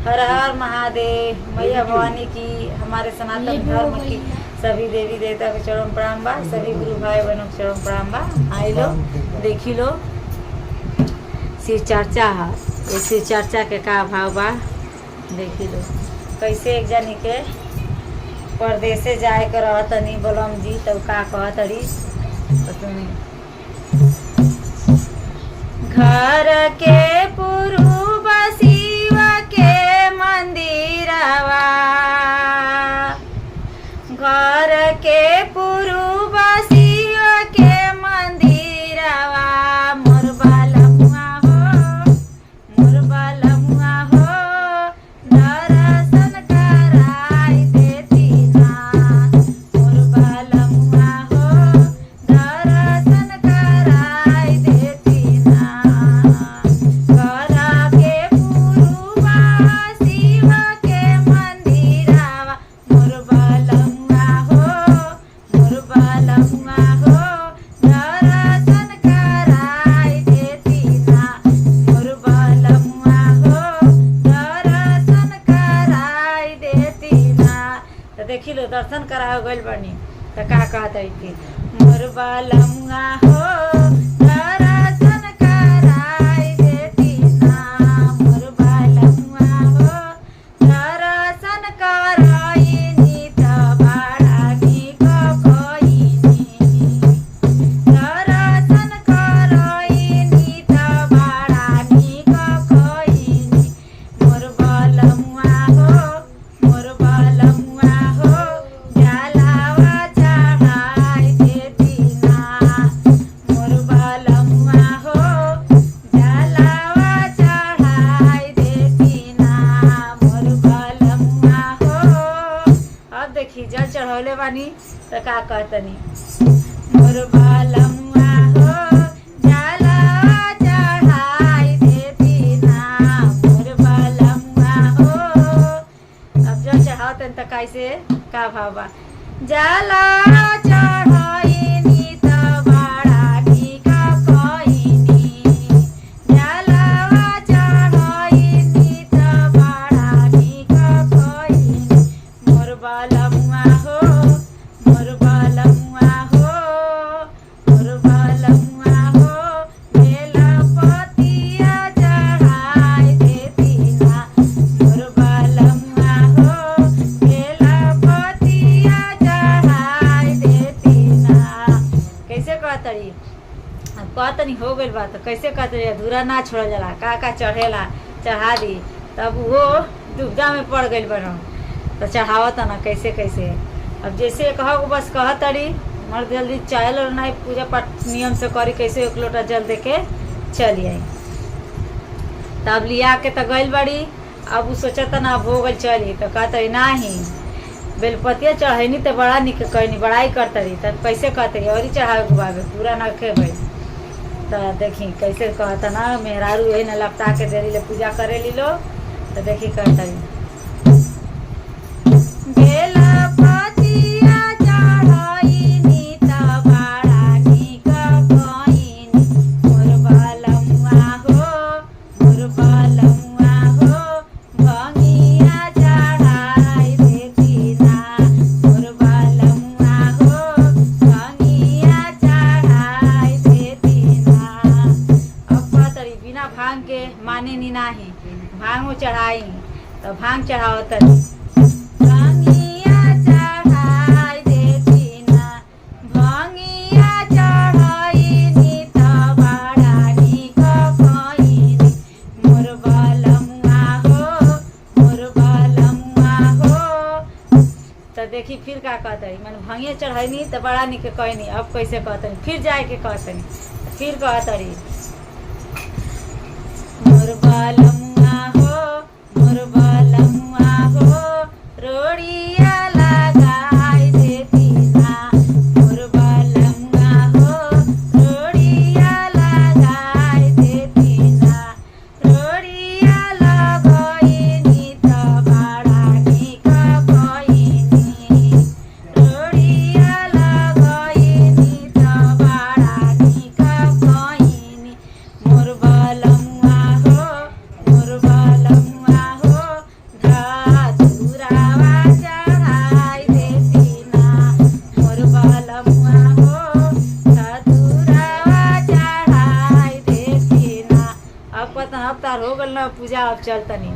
हर हर महादेव। मैया भवानी की, हमारे सनातन धर्म की सभी देवी देवता के चरण प्रणाम बा। सभी गुरु भाई बहनों के चरण प्रणाम बा। आई लो देखी लो शिव चर्चा है। ये शिव चर्चा के का भाव बा देखी लो। कैसे एक जनी के परदेसे जाए के रहतनी बोलम जी तब का कहतरी सुनी। घर के पुरुब शिव के मंदिरवा, घर के पुरुब शिव के मंदिरवा। मोर बालमुआ हो, मोर बालमुआ हो, दर्शन कराई देती ना। मोर बालमुआ हो, दर्शन कराई देती ना। घर के पुरुबा शिव के मंदिरवा। मोर बालमुआ हो, मोर बालमुआ हो, दर्शन कराई देती ना। मोर बालमुआ हो, दर्शन कराई देती ना। तो देखी लो दर्शन करा गइल बनी तो का कहते थी। मोर बालमुआ हो, दर्शन कराई देती ना। मोर बालमुआ हो, दर्शन कराईनी त बड़ा नीक कइनी। दर्शन कराईनी त बड़ा नीक कइनी। मोर बालमुआ हो, मोर बालमुआ हो, जलावा चढ़ाई देती ना। मोर बालमुआ हो, जलावा चढ़ाई देती ना। मोर बालमुआ हो। अब देखी जल चढ़ौले बानी तो का कहतनी। मोर बालमुआ हो, जलावा चढ़ाई देती ना। मोर बालमुआ हो। अब जल चढ़ावतन तो कैसे का भाव बा। जला चढ़ाईनी त बड़ा नीक कइनी। जलावा चढ़ाईनी त बड़ा नीक कइनी। मोर बालमुआ हो, मोर बालमुआ हो, मोर बालमुआ हो, बेलपतिया चढ़ाई देती ना। मोर बालमुआ हो, बेलपतिया चढ़ाई देती ना। कैसे कहतरी। अब कहतनी हो गइल बा तो कैसे कहतरी। अधूरा ना छोड़ल जाला, का का चढ़ेला चढ़ा दी। तब वो दुविधा में पड़ गइल बनो तो चढ़ावत ना कैसे कैसे। अब जैसे कहो बस कहतरी मर जल्दी चाहल और नहीं पूजा पाठ नियम से करी कैसे एक लोटा जल दे के चली आई। तब लिया के तो गइल बड़ी। अब वो सोचता ना अब हो गई चली तो कहतरी नहीं बेलपतिया चढ़ैनी तो बड़ा निक कहनी बड़ाई करतरी। तब कैसे कहतरी और ही चढ़ावे के बाबे पूरा ना खे भाई। तो देखी कैसे कहता ना मेहरारू यही ना लपटा के देरी ले पूजा करे ली लो। तो देखी कहतरी बेलपतिया चढ़ैनी त बड़ा नीक कइनी। मोर बालमुआ हो, मोर बालमुआ हो, भंगिया चढ़ाई देती ना। मोर बालमुआ हो, भंगिया चढ़ाई देती ना। अब कहतरी बिना भांग के माने नी नाही। भांग चढ़ाई तो भांग चढ़ावतरी। भंगिया चढ़ाई देती ना। भंगिया चढ़ाईनी त बड़ा नीक कइनी। मोर बालमुआ हो, मोर बालमुआ हो। तो देखी फिर का कहतरी मैंने भंगिया चढ़ैनी तो बड़ा नीक कइनी। अब कैसे कहतनी फिर जाए के कहतनी फिर कहतरी मोर बालमुआ हो, मोर बालमुआ हो, रोड़िया लगाई देती ना। मोर बालमुआ हो, रोड़िया लगाई देती ना। रोड़िया लगइनी त बड़ा नीक कइनी। रोड़िया लगइनी त बड़ा नीक कइनी। मोर बालमुआ हो, गल न पूजा अब चल तनी।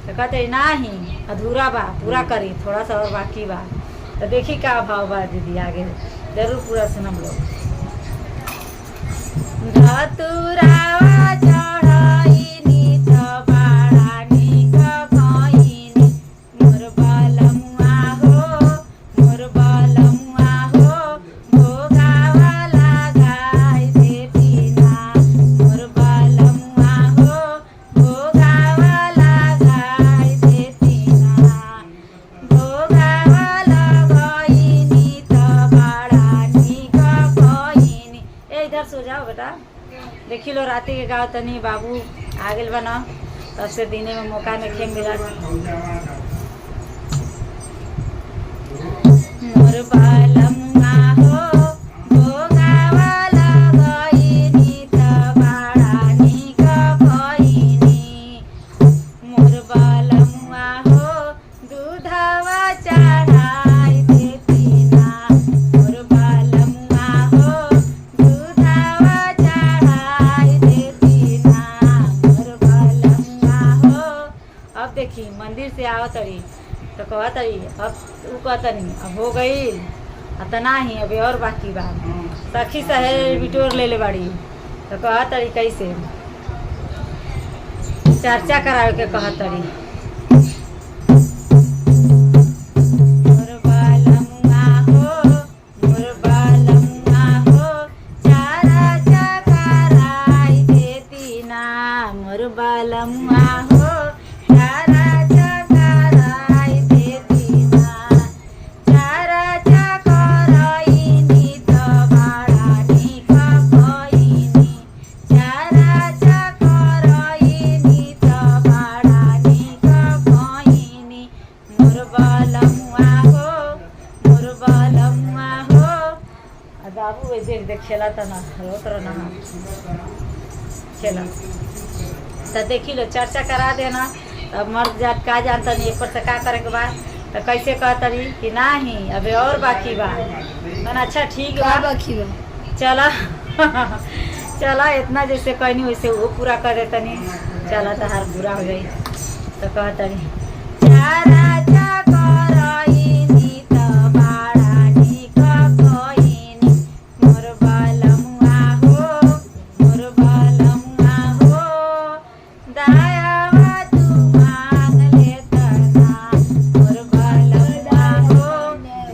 तो कहते नहीं अधूरा बा, पूरा करी, थोड़ा सा और बाकी बा। तो देखी का भाव बा दीदी, आगे जरूर पूरा सुनम लोग। धतुरावा चढ़ाईनी त बड़ा निक खइनी, मोर बलमुआ हो, मोर बलमुआ हो, भोगावा लगाई देती ना, मोर बलमुआ हो, भोगावा लगाई देती ना, भोगावा लगाईनी त बड़ा निक खइनी। इधर सो जाओ बेटा, देखी लो राती के गाँव तनी बाबू आ गए बना, तब से दिने में मौका नहीं खे मिला। मोर बलमुआ हो, भोगावा लगाईनी त बड़ा निक खइनी, मोर बलमुआ हो, दूधवा चढ़ाई देती ना, मोर बलमुआ हो, दूधवा चढ़ाई देती ना, मोर बलमुआ हो। अब देखी मंदिर से आओ तरी तो कह तरी अब उ कहतनी अब हो गई, अतना ही अभी और बाकी बा। सखी सहेली बिटोर ले ले बाड़ी तो कह तरी कैसे चर्चा करावे के कह तरी। मोर बलमुआ हो, मोर बलमुआ हो, चर्चा कराई देती ना, मोर बलमुआ हो, चर्चा कराई देती ना, चर्चा कराईनी त बड़ा निक खइनी, चर्चा कराईनी त बड़ा निक खइनी, मोर बलमुआ हो, मोर बलमुआ हो। बाबू वैसे देख खेला था ना, रोत रहा ना खेला तो देखी लो चर्चा करा देना। अब मर्द जात का जानता नहीं एक पर से का करे के बाद तो कैसे कहतरी कि नहीं अबे और बाकी बा। मन अच्छा ठीक बा, बाकी बा, चला चला इतना जैसे कहनी वैसे वो पूरा कर देतनी, चला तो हर पूरा हो जाई। तो कहतरी चर्चा कराईनी त बड़ा निक खइनी, मोर बलमुआ हो, मोर बलमुआ हो, दयावा तू मांग लेतना, मोर बलमुआ हो,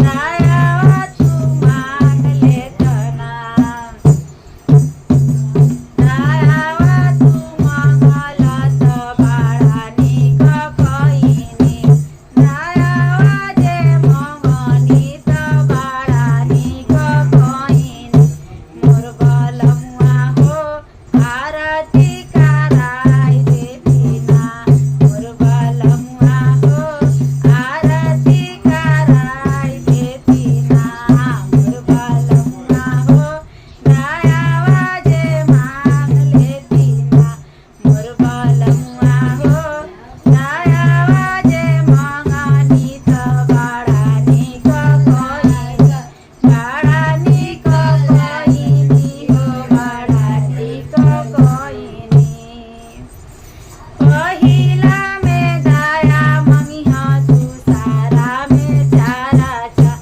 दयावा तू मांग लेतना, दयावा तू मांगला त बड़ा निक खइनी, दयावा जे मंगनी त बड़ा निक खइनी, मोर बलमुआ हो, आरती कराई देती ना, मोर बलमुआ हो, आरती कराई देती ना, मोर बलमुआ हो, दयावा जे मांग लेती ना, मोर बलमुआ हो, दयावा जे मंगनी त बड़ा निक खइनी, बड़ा निक खइनी हो, बड़ा निक खइनी। पहिला में दया मंगिहा, दूसरा में चर्चा।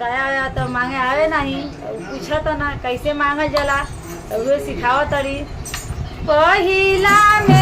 दया तो मांगे आवे नहीं, पूछा तो ना कैसे मांगल जाला तो वे सिखाओ तरी। पहिला में